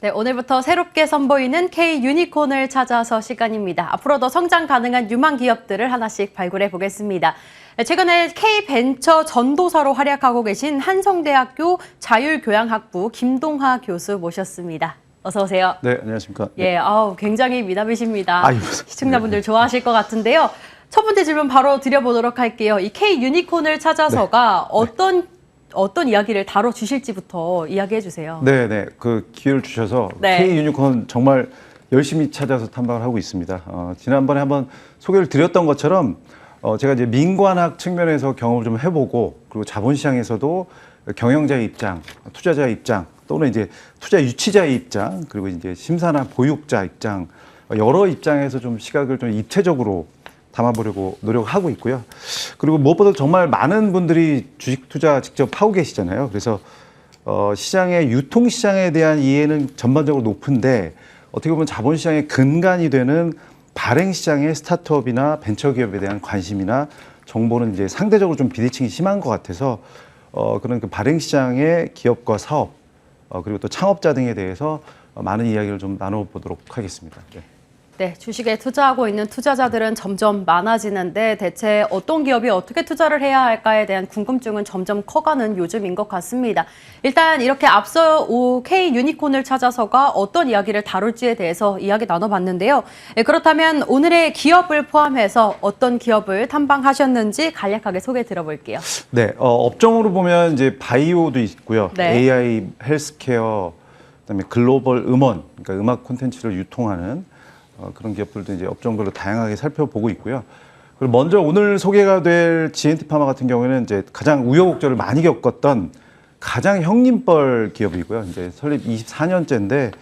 네, 오늘부터 새롭게 선보이는 K 유니콘을 찾아서 시간입니다. 앞으로 더 성장 가능한 유망 기업들을 하나씩 발굴해 보겠습니다. 최근에 K 벤처 전도사로 활약하고 계신 한성대학교 자율교양학부 김동하 교수 모셨습니다. 어서 오세요. 네, 안녕하십니까. 예, 굉장히 미남이십니다. 아유, 시청자분들 좋아하실 것 같은데요. 첫 번째 질문 바로 드려보도록 할게요. 이 K 유니콘을 찾아서가 어떤 이야기를 다뤄주실지부터 이야기해 주세요. 네, 그 기회를 주셔서 네. K 유니콘 정말 열심히 찾아서 탐방을 하고 있습니다. 지난번에 한번 소개를 드렸던 것처럼 제가 이제 민관학 측면에서 경험을 좀 해보고 그리고 자본시장에서도 경영자의 입장, 투자자의 입장 또는 이제 투자 유치자의 입장 그리고 이제 심사나 보육자 입장 여러 입장에서 좀 시각을 좀 입체적으로 담아보려고 노력하고 있고요. 그리고 무엇보다 정말 많은 분들이 주식 투자 직접 하고 계시잖아요. 그래서 시장의 유통시장에 대한 이해는 전반적으로 높은데 어떻게 보면 자본시장의 근간이 되는 발행시장의 스타트업이나 벤처기업에 대한 관심이나 정보는 이제 상대적으로 좀 비대칭이 심한 것 같아서 그런 그 발행시장의 기업과 사업 그리고 또 창업자 등에 대해서 많은 이야기를 좀 나눠보도록 하겠습니다. 네, 주식에 투자하고 있는 투자자들은 점점 많아지는데 대체 어떤 기업이 어떻게 투자를 해야 할까에 대한 궁금증은 점점 커가는 요즘인 것 같습니다. 일단 이렇게 앞서 K 유니콘을 찾아서가 어떤 이야기를 다룰지에 대해서 이야기 나눠봤는데요. 그렇다면 오늘의 기업을 포함해서 어떤 기업을 탐방하셨는지 간략하게 소개 들어볼게요. 네, 업종으로 보면 이제 바이오도 있고요. 네. AI, 헬스케어, 그다음에 글로벌 음원, 그러니까 음악 콘텐츠를 유통하는 그런 기업들도 이제 업종별로 다양하게 살펴보고 있고요. 그리고 먼저 오늘 소개가 될 GNT 파마 같은 경우에는 이제 가장 우여곡절을 많이 겪었던 가장 형님뻘 기업이고요. 이제 설립 24년째인데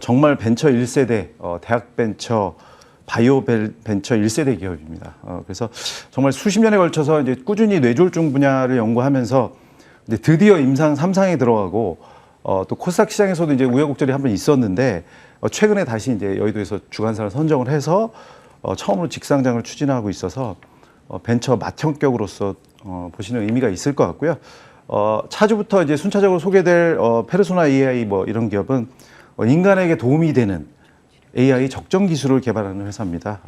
정말 벤처 1세대, 대학 벤처, 바이오 벤처 1세대 기업입니다. 그래서 정말 수십 년에 걸쳐서 이제 꾸준히 뇌졸중 분야를 연구하면서 이제 드디어 임상 3상에 들어가고 또 코스닥 시장에서도 이제 우여곡절이 한 번 있었는데 최근에 다시 이제 여의도에서 주관사를 선정을 해서 처음으로 직상장을 추진하고 있어서 벤처 맏형격으로서 보시는 의미가 있을 것 같고요. 차주부터 이제 순차적으로 소개될 페르소나 AI 뭐 이런 기업은 인간에게 도움이 되는 AI 적정 기술을 개발하는 회사입니다.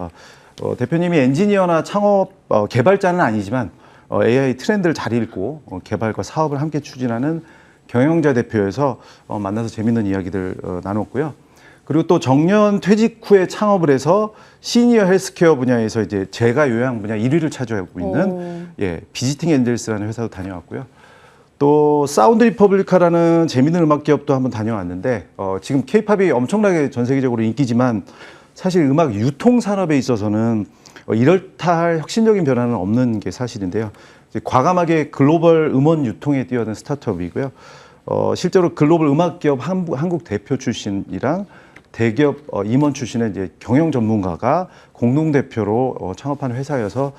대표님이 엔지니어나 창업 개발자는 아니지만 AI 트렌드를 잘 읽고 개발과 사업을 함께 추진하는 경영자 대표여서 만나서 재밌는 이야기들 나눴고요. 그리고 또 정년 퇴직 후에 창업을 해서 시니어 헬스케어 분야에서 이제 재가 요양 분야 1위를 차지하고 있는 비지팅 엔젤스라는 회사도 다녀왔고요. 또 사운드 리퍼블리카라는 재밌는 음악 기업도 한번 다녀왔는데 지금 케이팝이 엄청나게 전 세계적으로 인기지만 사실 음악 유통 산업에 있어서는 이렇다 할 혁신적인 변화는 없는 게 사실인데요. 이제 과감하게 글로벌 음원 유통에 뛰어든 스타트업이고요. 실제로 글로벌 음악 기업 한국 대표 출신이랑 대기업 임원 출신의 이제 경영 전문가가 공동 대표로 창업한 회사여서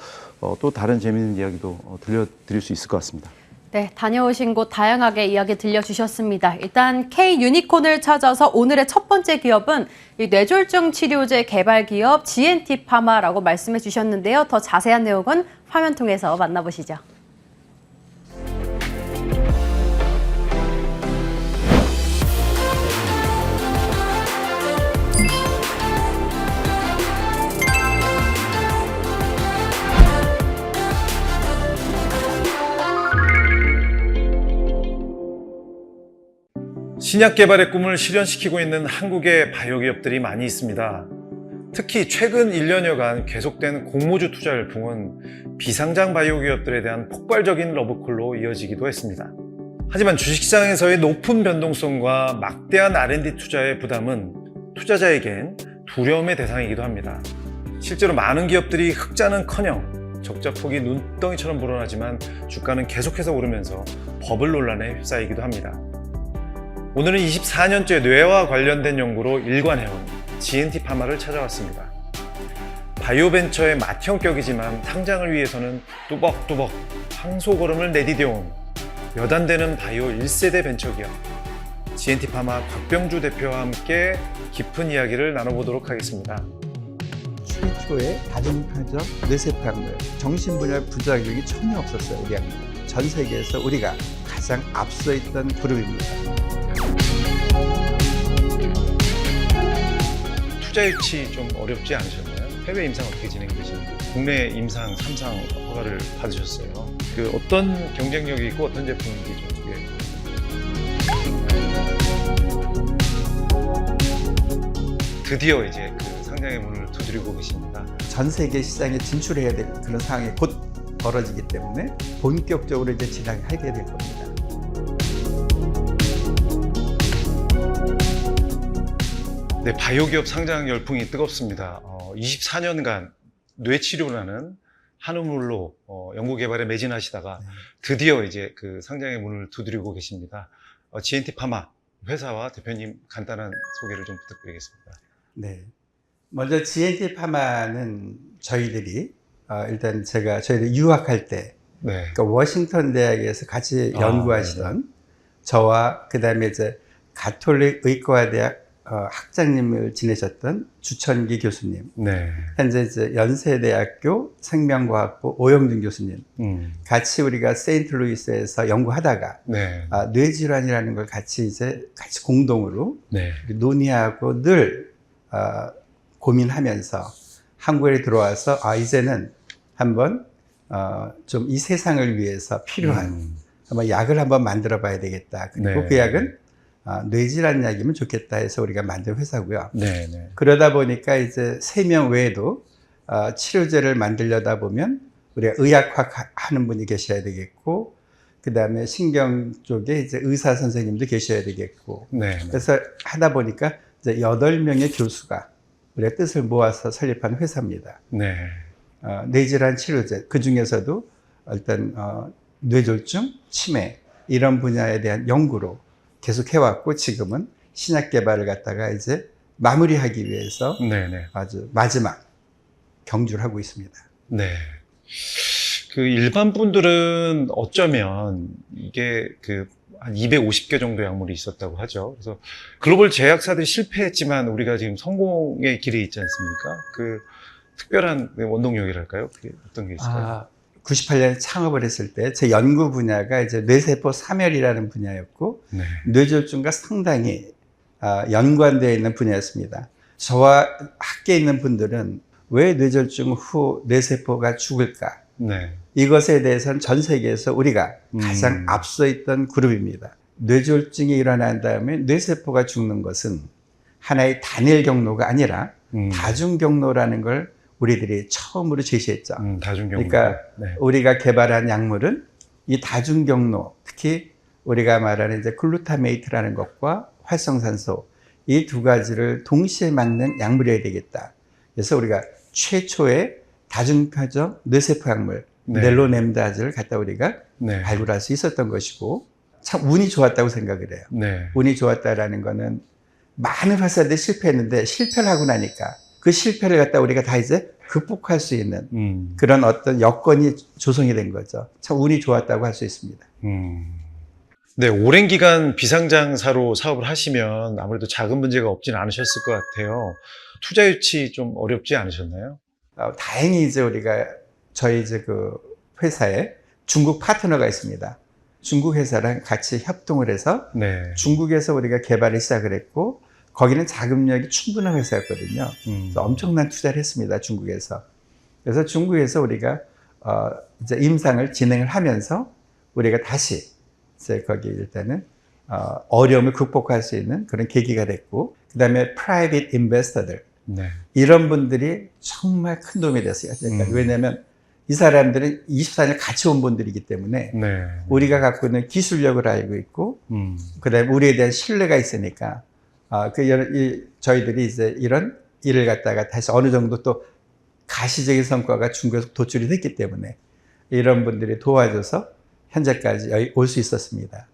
또 다른 재미있는 이야기도 들려드릴 수 있을 것 같습니다. 네, 다녀오신 곳 다양하게 이야기 들려주셨습니다. 일단 K 유니콘을 찾아서 오늘의 첫 번째 기업은 이 뇌졸중 치료제 개발 기업 GNT 파마라고 말씀해 주셨는데요. 더 자세한 내용은 화면 통해서 만나보시죠. 신약 개발의 꿈을 실현시키고 있는 한국의 바이오 기업들이 많이 있습니다. 특히 최근 1년여간 계속된 공모주 투자 열풍은 비상장 바이오 기업들에 대한 폭발적인 러브콜로 이어지기도 했습니다. 하지만 주식시장에서의 높은 변동성과 막대한 R&D 투자의 부담은 투자자에겐 두려움의 대상이기도 합니다. 실제로 많은 기업들이 흑자는커녕 적자폭이 눈덩이처럼 불어나지만 주가는 계속해서 오르면서 버블 논란에 휩싸이기도 합니다. 오늘은 24년째 뇌와 관련된 연구로 일관해온 GNT 파마를 찾아왔습니다. 바이오 벤처의 맏형격이지만 상장을 위해서는 뚜벅뚜벅 황소걸음을 내디뎌온 몇 안 되는 바이오 1세대 벤처기업 GNT 파마 곽병주 대표와 함께 깊은 이야기를 나눠보도록 하겠습니다. 최초의 다중편적 뇌세포 약물, 정신분열 부작용이 전혀 없었어요. 우리 약물. 전 세계에서 우리가 가장 앞서 있던 그룹입니다. 투자 유치 좀 어렵지 않으셨나요? 해외 임상 어떻게 진행되시는지. 국내 임상 3상 허가를 받으셨어요. 그 어떤 경쟁력이 있고 어떤 제품인지 좀 소개해 주세요. 드디어 이제 그 상장의 문을 두드리고 계십니다. 전 세계 시장에 진출해야 될 그런 상황이 곧 벌어지기 때문에 본격적으로 이제 진행하게 될 겁니다. 네, 바이오기업 상장 열풍이 뜨겁습니다. 24년간 뇌치료라는 한우물로 연구개발에 매진하시다가 드디어 이제 그 상장의 문을 두드리고 계십니다. GNT 파마 회사와 대표님 간단한 소개를 좀 부탁드리겠습니다. 네. 먼저 GNT 파마는 저희들이 일단 저희들 유학할 때 네. 그러니까 워싱턴 대학에서 같이 연구하시던 저와 그다음에 이제 가톨릭 의과대학 학장님을 지내셨던 주천기 교수님, 네. 현재 이제 연세대학교 생명과학부 오영준 교수님, 같이 우리가 세인트루이스에서 연구하다가 네. 뇌질환이라는 걸 같이 공동으로 네. 논의하고 늘 고민하면서 한국에 들어와서 이제는 한번 좀 이 세상을 위해서 필요한 한번 약을 한번 만들어 봐야 되겠다. 그리고 네. 그 약은 뇌질환 약이면 좋겠다 해서 우리가 만든 회사고요. 네. 네. 그러다 보니까 이제 3명 외에도 치료제를 만들려다 보면 우리가 의학학 하는 분이 계셔야 되겠고, 그 다음에 신경 쪽에 이제 의사 선생님도 계셔야 되겠고, 네. 그래서 하다 보니까 이제 8명의 교수가 우리가 뜻을 모아서 설립한 회사입니다. 네. 뇌질환 치료제, 그 중에서도 일단 뇌졸중, 치매 이런 분야에 대한 연구로 계속 해왔고, 지금은 신약 개발을 갖다가 이제 마무리하기 위해서 네. 네. 아주 마지막 경주를 하고 있습니다. 네. 그 일반 분들은 어쩌면 이게 한 250개 정도 약물이 있었다고 하죠. 그래서 글로벌 제약사들이 실패했지만 우리가 지금 성공의 길에 있지 않습니까? 그 특별한 원동력이랄까요? 그게 어떤 게 있을까요? 98년에 창업을 했을 때 제 연구 분야가 이제 뇌세포 사멸이라는 분야였고, 네. 뇌졸중과 상당히 연관되어 있는 분야였습니다. 저와 함께 있는 분들은 왜 뇌졸중 후 뇌세포가 죽을까? 네. 이것에 대해서는 전 세계에서 우리가 가장 앞서 있던 그룹입니다. 뇌졸중이 일어난 다음에 뇌세포가 죽는 것은 하나의 단일 경로가 아니라 다중 경로라는 걸 우리들이 처음으로 제시했죠. 다중 경로. 그러니까 네. 우리가 개발한 약물은 이 다중 경로, 특히 우리가 말하는 이제 글루타메이트라는 것과 활성산소 이 두 가지를 동시에 막는 약물이어야 되겠다. 그래서 우리가 최초의 다중표적 뇌세포 약물 네. 넬로넴다즈를 갖다 우리가 네. 발굴할 수 있었던 것이고, 참 운이 좋았다고 생각을 해요. 네. 운이 좋았다라는 거는 많은 회사들이 실패했는데 실패를 하고 나니까 그 실패를 갖다 우리가 다 이제 극복할 수 있는 그런 어떤 여건이 조성이 된 거죠. 참 운이 좋았다고 할 수 있습니다. 네, 오랜 기간 비상장사로 사업을 하시면 아무래도 작은 문제가 없지는 않으셨을 것 같아요. 투자 유치 좀 어렵지 않으셨나요? 다행히 이제 우리가 저희 이제 그 회사에 중국 파트너가 있습니다. 중국 회사랑 같이 협동을 해서 네. 중국에서 우리가 개발을 시작을 했고, 거기는 자금력이 충분한 회사였거든요. 그래서 엄청난 투자를 했습니다, 중국에서. 그래서 중국에서 우리가 이제 임상을 진행을 하면서 우리가 다시 이제 거기 일단은 어려움을 극복할 수 있는 그런 계기가 됐고, 그 다음에 프라이빗 인베스터들, 네. 이런 분들이 정말 큰 도움이 됐어요. 그러니까 왜냐하면 이 사람들은 24년 같이 온 분들이기 때문에 네. 우리가 갖고 있는 기술력을 알고 있고, 그 다음에 우리에 대한 신뢰가 있으니까 저희들이 이제 이런 일을 갖다가 다시 어느 정도 또 가시적인 성과가 중국에서 도출이 됐기 때문에 이런 분들이 도와줘서 현재까지 여기 올 수 있었습니다.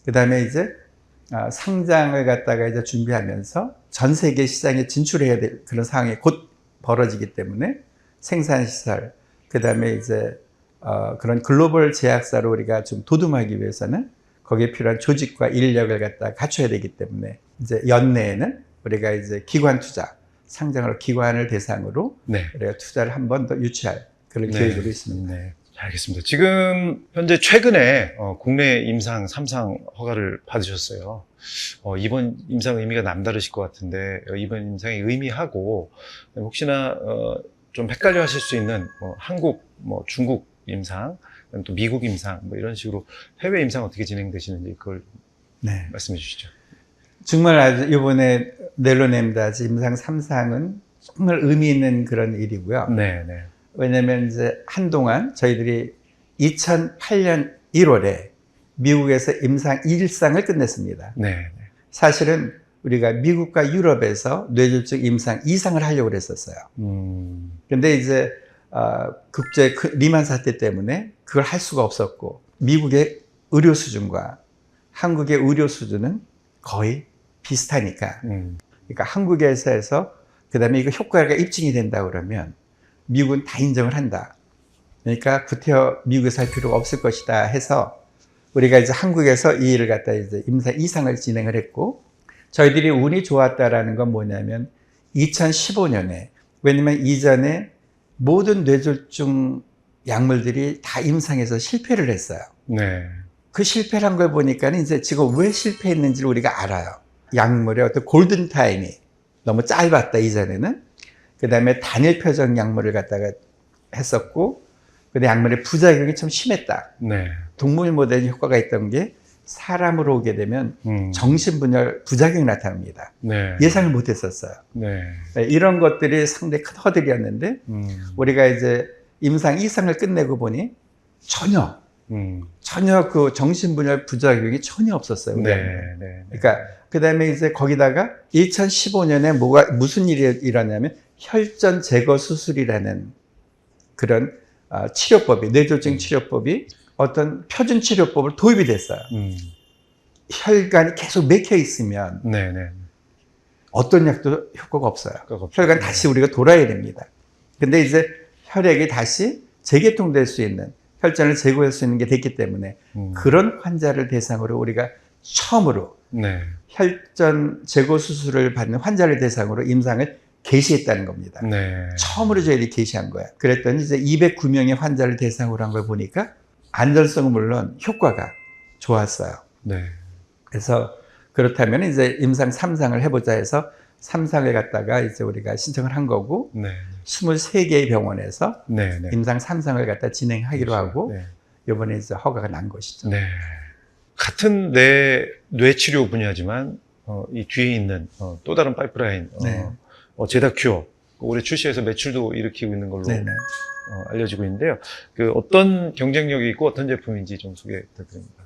그 다음에 이제 상장을 갖다가 이제 준비하면서 전 세계 시장에 진출해야 될 그런 상황이 곧 벌어지기 때문에 생산시설, 그 다음에 이제 그런 글로벌 제약사로 우리가 좀 도둠하기 위해서는 거기에 필요한 조직과 인력을 갖다 갖춰야 되기 때문에 이제 연내에는 우리가 이제 기관 투자, 상장을 기관을 대상으로 네. 우리가 투자를 한 번 더 유치할 그런 네. 계획으로 있습니다. 네. 알겠습니다. 지금 현재 최근에 국내 임상 3상 허가를 받으셨어요. 이번 임상 의미가 남다르실 것 같은데 이번 임상의 의미하고 혹시나 좀 헷갈려 하실 수 있는 한국, 중국 임상, 또 미국 임상 이런 식으로 해외 임상 어떻게 진행되시는지 그걸 네. 말씀해 주시죠. 정말 아주 이번에 넬로네임다즈 임상 3상은 정말 의미 있는 그런 일이고요. 네. 왜냐하면 이제 한동안 저희들이 2008년 1월에 미국에서 임상 1상을 끝냈습니다. 네. 사실은 우리가 미국과 유럽에서 뇌졸중 임상 2상을 하려고 그랬었어요. 근데 이제 국제 리만 사태 때문에 그걸 할 수가 없었고, 미국의 의료 수준과 한국의 의료 수준은 거의 비슷하니까, 그러니까 한국에서 해서 그다음에 이거 효과가 입증이 된다 그러면 미국은 다 인정을 한다. 그러니까 구태여 미국에서 할 필요가 없을 것이다 해서 우리가 이제 한국에서 이 일을 갖다 이제 임상 2상을 진행을 했고, 저희들이 운이 좋았다라는 건 뭐냐면 2015년에, 왜냐면 이전에 모든 뇌졸중 약물들이 다 임상에서 실패를 했어요. 네. 그 실패를 한 걸 보니까 이제 지금 왜 실패했는지를 우리가 알아요. 약물의 어떤 골든타임이 너무 짧았다, 이전에는. 그 다음에 단일 표적 약물을 갖다가 했었고, 근데 약물의 부작용이 좀 심했다. 네. 동물 모델 효과가 있던 게 사람으로 오게 되면 정신분열 부작용이 나타납니다. 네. 예상을 못 했었어요. 네. 이런 것들이 상당히 큰 허들이었는데, 우리가 이제 임상 2상을 끝내고 보니 전혀 그 정신분열 부작용이 전혀 없었어요. 네. 그러니까 그 다음에 이제 거기다가 2015년에 무슨 일이 일어나냐면 혈전 제거 수술이라는 그런 치료법이, 뇌졸중 치료법이 어떤 표준 치료법을 도입이 됐어요. 혈관이 계속 막혀 있으면 네. 어떤 약도 효과가 없어요. 효과가 없죠. 혈관 다시 우리가 돌아야 됩니다. 근데 이제 혈액이 다시 재개통될 수 있는, 혈전을 제거할 수 있는 게 됐기 때문에 그런 환자를 대상으로 우리가 처음으로 네. 혈전 제거 수술을 받는 환자를 대상으로 임상을 개시했다는 겁니다. 네. 처음으로 저희들이 개시한 거야. 그랬더니 이제 209명의 환자를 대상으로 한 걸 보니까 안전성은 물론 효과가 좋았어요. 네. 그래서 그렇다면 이제 임상 3상을 해보자 해서 3상을 갖다가 이제 우리가 신청을 한 거고, 네. 23개의 병원에서 네. 임상 3상을 갖다 진행하기로 하고, 네. 이번에 이제 허가가 난 것이죠. 네. 같은 뇌치료 분야지만 이 뒤에 있는 또 다른 파이프라인, 네. 제다큐어 올해 출시해서 매출도 일으키고 있는 걸로 네네. 알려지고 있는데요. 그 어떤 경쟁력이 있고 어떤 제품인지 좀 소개 부탁드립니다.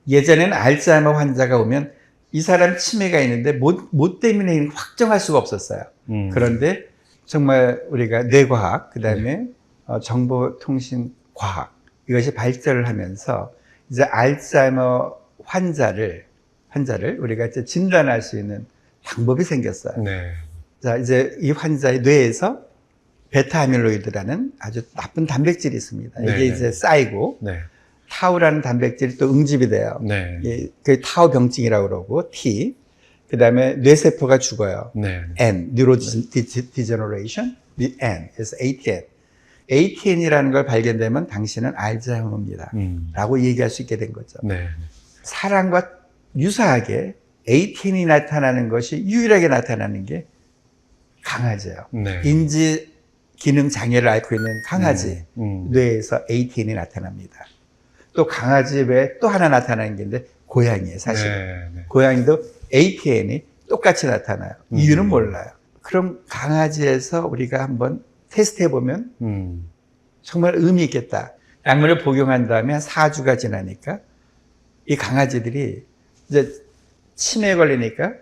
예전에는 알츠하이머 환자가 오면 이 사람 치매가 있는데 뭐 때문에 확정할 수가 없었어요. 그런데 정말 우리가 뇌과학, 그 다음에 정보통신과학, 이것이 발전을 하면서 이제 알츠하이머 환자를 우리가 이제 진단할 수 있는 방법이 생겼어요. 네. 자, 이제 이 환자의 뇌에서 베타 아밀로이드라는 아주 나쁜 단백질이 있습니다. 이게 네. 이제 쌓이고, 네. 타우라는 단백질이 또 응집이 돼요. 네. 그 타우 병증이라고 그러고, T. 그 다음에 뇌세포가 죽어요. 네. N, Neurodegeneration, N, 그래서 ATN. ATN이라는 걸 발견되면 당신은 알츠하이머입니다. 라고 얘기할 수 있게 된 거죠. 네. 사람과 유사하게 ATN이 나타나는 것이 유일하게 나타나는 게 강아지예요. 네. 인지 기능 장애를 앓고 있는 강아지 뇌에서 ATN이 나타납니다. 또 강아지 외에 또 하나 나타나는 게 있는데 고양이에요, 사실은. 네. 고양이도 ATN이 똑같이 나타나요. 이유는 몰라요. 그럼 강아지에서 우리가 한번 테스트해보면 정말 의미 있겠다. 약물을 복용한 다음에 한 4주가 지나니까 이 강아지들이 이제 치매에 걸리니까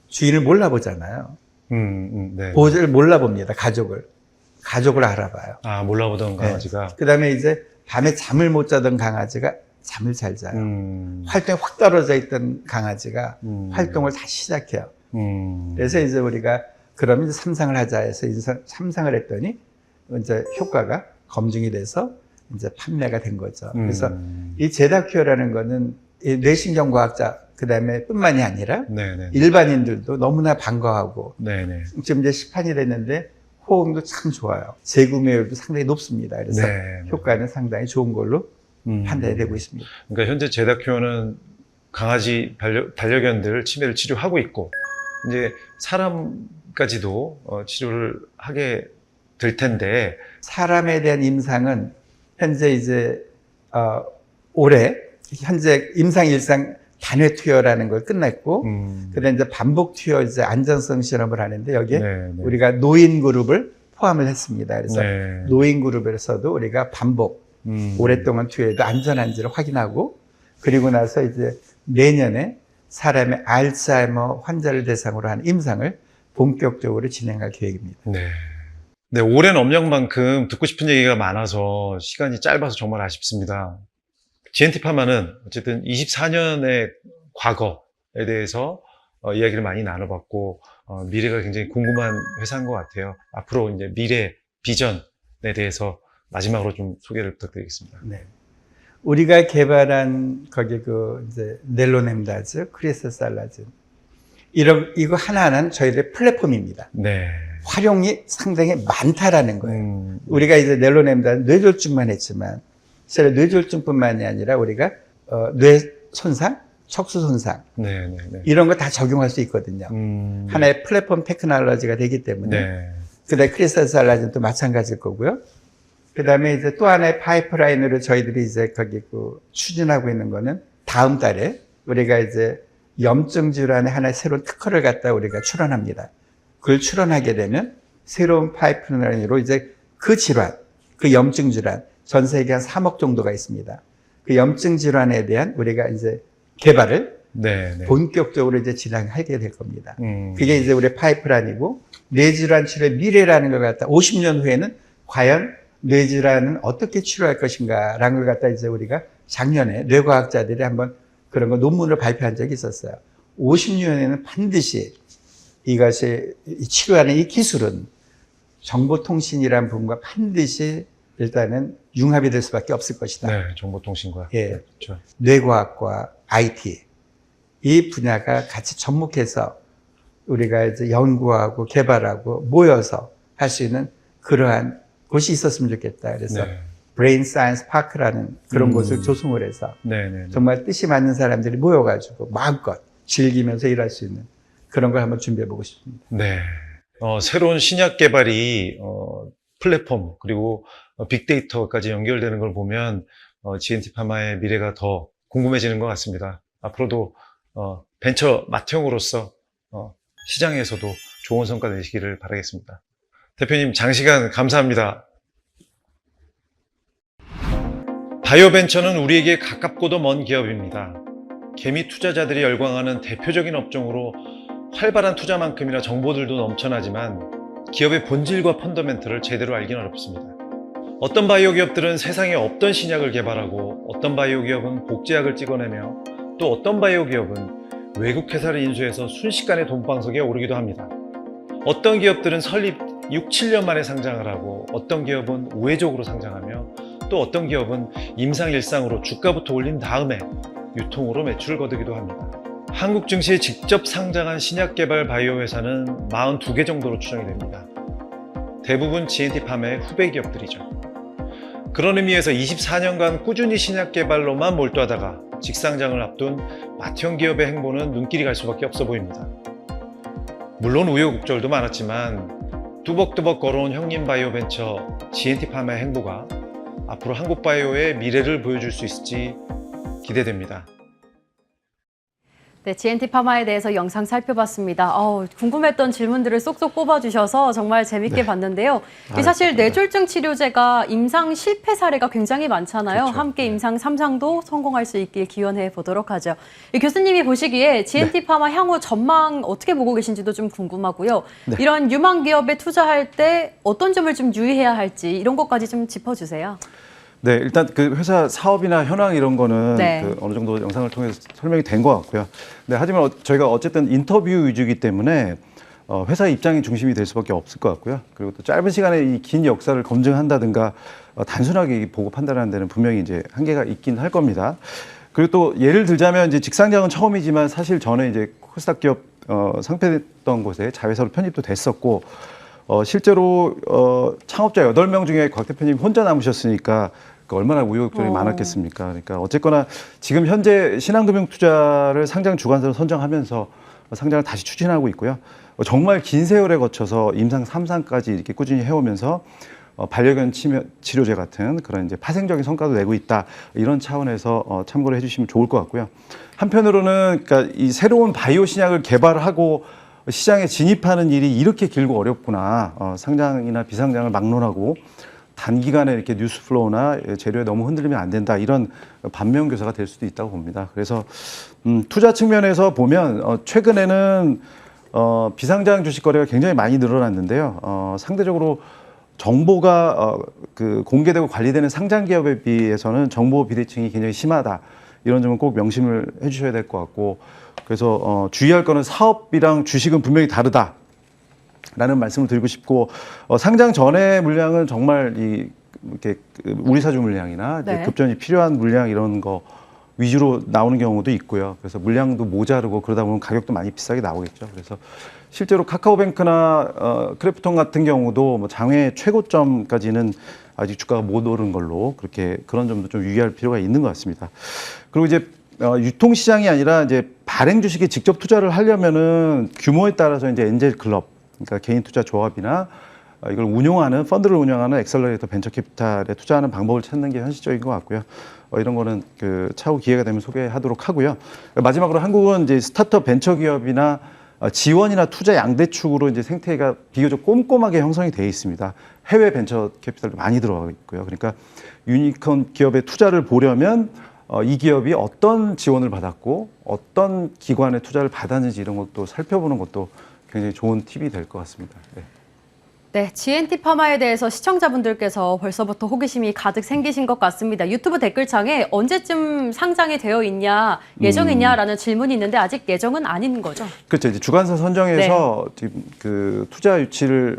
주인을 몰라보잖아요. 네. 보호자를 몰라봅니다. 가족을 알아봐요. 아, 몰라보던 강아지가. 그 다음에 이제 밤에 잠을 못 자던 강아지가 잠을 잘 자요. 활동이 확 떨어져 있던 강아지가 활동을 다시 시작해요. 그래서 이제 우리가 그러면 이제 3상을 하자 해서 3상을 했더니 이제 효과가 검증이 돼서 이제 판매가 된 거죠. 그래서 이 제다큐어라는 거는 이 뇌신경과학자 그 다음에 뿐만이 아니라 네네. 일반인들도 너무나 반가워하고 네네. 지금 이제 시판이 됐는데 호응도 참 좋아요. 재구매율도 상당히 높습니다. 그래서 네. 효과는 상당히 좋은 걸로 판단이 되고 있습니다. 그러니까 현재 제다큐어는 강아지 반려견들 치매를 치료하고 있고 이제 사람까지도 치료를 하게 될 텐데 사람에 대한 임상은 현재 이제 올해 현재 임상 일상 단회 투여라는 걸 끝냈고 그다음에 이제 반복 투여 이제 안전성 실험을 하는데 여기에 네. 우리가 노인 그룹을 포함을 했습니다. 그래서 네. 노인 그룹에서도 우리가 반복 오랫동안 투여해도 안전한지를 확인하고 그리고 나서 이제 내년에 사람의 알츠하이머 환자를 대상으로 한 임상을 본격적으로 진행할 계획입니다. 네. 네, 오랜 업력만큼 듣고 싶은 얘기가 많아서 시간이 짧아서 정말 아쉽습니다. GNT 파마는 어쨌든 24년의 과거에 대해서 이야기를 많이 나눠봤고 미래가 굉장히 궁금한 회사인 것 같아요. 앞으로 이제 미래 비전에 대해서 마지막으로 좀 소개를 부탁드리겠습니다. 네. 우리가 개발한 거기 이제 넬로넴다즈, 크리스살라진 이거 하나하나는 저희들의 플랫폼입니다. 네. 활용이 상당히 많다라는 거예요. 우리가 이제 넬로넴다즈 뇌졸중만 했지만 실제 뇌졸중뿐만이 아니라 우리가 뇌 손상, 척수 손상 네. 이런 거 다 적용할 수 있거든요. 하나의 플랫폼 테크놀로지가 되기 때문에 네. 그다음에 크리스탈살라진도 마찬가지일 거고요. 그다음에 이제 또 하나의 파이프라인으로 저희들이 이제 거기 추진하고 있는 거는 다음 달에 우리가 이제 염증 질환의 하나의 새로운 특허를 갖다 우리가 출원합니다. 그걸 출원하게 되면 새로운 파이프라인으로 이제 그 질환, 그 염증 질환 전 세계 한 3억 정도가 있습니다. 그 염증 질환에 대한 우리가 이제 개발을 네. 본격적으로 이제 진행하게 될 겁니다. 그게 이제 우리 파이프라인이고 뇌질환 치료의 미래라는 걸 갖다 50년 후에는 과연 뇌질환은 어떻게 치료할 것인가라는 걸 갖다 이제 우리가 작년에 뇌과학자들이 한번 그런 거 논문을 발표한 적이 있었어요. 50년에는 반드시 이것이 치료하는 이 기술은 정보통신이라는 부분과 반드시 일단은 융합이 될 수밖에 없을 것이다. 네, 정보통신과. 예. 네, 그렇죠. 뇌과학과 IT 이 분야가 같이 접목해서 우리가 이제 연구하고 개발하고 모여서 할 수 있는 그러한 곳이 있었으면 좋겠다. 그래서 네. 브레인 사이언스 파크라는 그런 곳을 조성을 해서 네. 정말 뜻이 맞는 사람들이 모여가지고 마음껏 즐기면서 일할 수 있는 그런 걸 한번 준비해보고 싶습니다. 네. 새로운 신약 개발이 플랫폼 그리고 빅데이터까지 연결되는 걸 보면 GNT 파마의 미래가 더 궁금해지는 것 같습니다. 앞으로도 벤처 맏형으로서 시장에서도 좋은 성과 내시기를 바라겠습니다. 대표님 장시간 감사합니다. 바이오벤처는 우리에게 가깝고도 먼 기업입니다. 개미 투자자들이 열광하는 대표적인 업종으로 활발한 투자만큼이나 정보들도 넘쳐나지만 기업의 본질과 펀더멘트를 제대로 알기는 어렵습니다. 어떤 바이오 기업들은 세상에 없던 신약을 개발하고 어떤 바이오 기업은 복제약을 찍어내며 또 어떤 바이오 기업은 외국 회사를 인수해서 순식간에 돈방석에 오르기도 합니다. 어떤 기업들은 설립 6, 7년 만에 상장을 하고 어떤 기업은 우회적으로 상장하며 또 어떤 기업은 임상일상으로 주가부터 올린 다음에 유통으로 매출을 거두기도 합니다. 한국 증시에 직접 상장한 신약개발 바이오 회사는 42개 정도로 추정이 됩니다. 대부분 GNT 파마의 후배 기업들이죠. 그런 의미에서 24년간 꾸준히 신약개발로만 몰두하다가 직상장을 앞둔 맏형 기업의 행보는 눈길이 갈 수밖에 없어 보입니다. 물론 우여곡절도 많았지만 뚜벅뚜벅 걸어온 형님 바이오벤처 GNT 파마의 행보가 앞으로 한국 바이오의 미래를 보여줄 수 있을지 기대됩니다. 네, GNT 파마에 대해서 영상 살펴봤습니다. 궁금했던 질문들을 쏙쏙 뽑아주셔서 정말 재밌게 봤는데요. 사실 뇌졸중 치료제가 임상 실패 사례가 굉장히 많잖아요. 그렇죠. 함께 임상 3상도 성공할 수 있길 기원해 보도록 하죠. 교수님이 보시기에 GNT 파마 향후 전망 어떻게 보고 계신지도 좀 궁금하고요. 이런 유망 기업에 투자할 때 어떤 점을 좀 유의해야 할지 이런 것까지 좀 짚어주세요. 네, 일단 그 회사 사업이나 현황 이런 거는 네. 어느 정도 영상을 통해서 설명이 된 것 같고요. 네, 하지만 저희가 어쨌든 인터뷰 위주이기 때문에 회사 입장이 중심이 될 수밖에 없을 것 같고요. 그리고 또 짧은 시간에 이 긴 역사를 검증한다든가 단순하게 보고 판단하는 데는 분명히 이제 한계가 있긴 할 겁니다. 그리고 또 예를 들자면 이제 직상장은 처음이지만 사실 저는 이제 코스닥 기업 상패됐던 곳에 자회사로 편입도 됐었고 실제로 창업자 8명 중에 곽 대표님 혼자 남으셨으니까 얼마나 우여곡절이 많았겠습니까? 그러니까 어쨌거나 지금 현재 신한금융투자를 상장 주관사로 선정하면서 상장을 다시 추진하고 있고요. 정말 긴 세월에 거쳐서 임상 3상까지 이렇게 꾸준히 해오면서 반려견 치료제 같은 그런 이제 파생적인 성과도 내고 있다. 이런 차원에서 참고를 해주시면 좋을 것 같고요. 한편으로는 그러니까 이 새로운 바이오 신약을 개발하고 시장에 진입하는 일이 이렇게 길고 어렵구나. 상장이나 비상장을 막론하고 단기간에 이렇게 뉴스 플로우나 재료에 너무 흔들리면 안 된다. 이런 반면 교사가 될 수도 있다고 봅니다. 그래서 투자 측면에서 보면 최근에는 비상장 주식 거래가 굉장히 많이 늘어났는데요. 상대적으로 정보가 그 공개되고 관리되는 상장 기업에 비해서는 정보 비대칭이 굉장히 심하다. 이런 점은 꼭 명심을 해주셔야 될 것 같고, 그래서 주의할 거는 사업이랑 주식은 분명히 다르다. 라는 말씀을 드리고 싶고, 상장 전에 물량은 정말 이렇게 우리 사주 물량이나 이제 네. 급전이 필요한 물량 이런 거 위주로 나오는 경우도 있고요. 그래서 물량도 모자르고 그러다 보면 가격도 많이 비싸게 나오겠죠. 그래서 실제로 카카오뱅크나 크래프톤 같은 경우도 뭐 장외 최고점까지는 아직 주가가 못 오른 걸로 그렇게 그런 점도 좀 유의할 필요가 있는 것 같습니다. 그리고 이제 유통시장이 아니라 이제 발행 주식에 직접 투자를 하려면은 규모에 따라서 이제 엔젤 클럽, 그러니까 개인 투자 조합이나 이걸 운용하는 펀드를 운영하는 엑셀러레이터 벤처 캐피탈에 투자하는 방법을 찾는 게 현실적인 것 같고요. 이런 거는 그 차후 기회가 되면 소개하도록 하고요. 마지막으로 한국은 이제 스타트업 벤처 기업이나 지원이나 투자 양대축으로 이제 생태계가 비교적 꼼꼼하게 형성이 되어 있습니다. 해외 벤처 캐피탈도 많이 들어가고 있고요. 그러니까 유니콘 기업의 투자를 보려면 이 기업이 어떤 지원을 받았고 어떤 기관의 투자를 받았는지 이런 것도 살펴보는 것도 굉장히 좋은 팁이 될 것 같습니다. 네. 네, GNT 파마에 대해서 시청자분들께서 벌써부터 호기심이 가득 생기신 것 같습니다. 유튜브 댓글창에 언제쯤 상장이 되어 있냐, 예정이 있냐라는 질문이 있는데 아직 예정은 아닌 거죠? 그렇죠. 이제 주관사 선정해서 지금 그 투자 유치를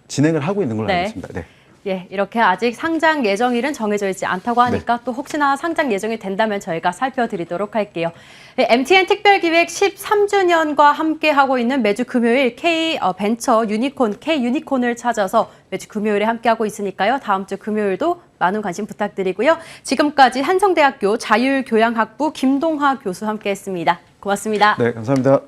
진행을 하고 있는 걸로 알고 있습니다. 네. 예, 이렇게 아직 상장 예정일은 정해져 있지 않다고 하니까 또 혹시나 상장 예정이 된다면 저희가 살펴드리도록 할게요. 네, MTN 특별기획 13주년과 함께하고 있는 매주 금요일 K-벤처 유니콘, K-유니콘을 찾아서 매주 금요일에 함께하고 있으니까요. 다음 주 금요일도 많은 관심 부탁드리고요. 지금까지 한성대학교 자율교양학부 김동하 교수 함께했습니다. 고맙습니다. 네, 감사합니다.